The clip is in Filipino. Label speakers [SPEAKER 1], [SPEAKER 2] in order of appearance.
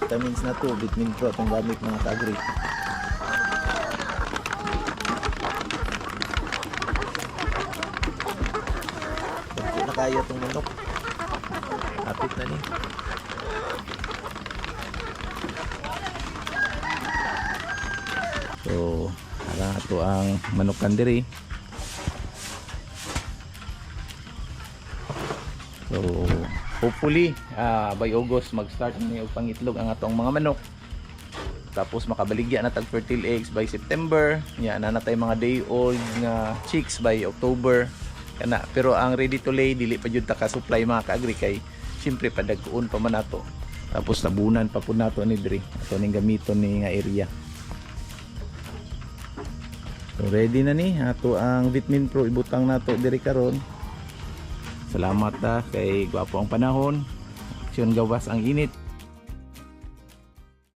[SPEAKER 1] Vitamins na to, vitamin pro itong gamit mga ka-agri. Hindi na kaya itong manok. Kapit na niya. So, para ito ang manok kandiri. So, hopefully, by August mag-start na yung pangitlog ang atong mga manok. Tapos makabaligya na tag fertile eggs by September. Yan na natay mga day old nga chicks by October. Kana, pero ang ready to lay dili pa jud ta ka supply mga ka-agri kay syempre padagkuon pa man nato. Tapos tabunan pa pud nato ni diri. Ato ning gamiton ni nga area. So ready na ni ato ang vitamin pro ibutang nato diri karon. Salamat kay gwapo ang panahon. Aksyon gawas ang init.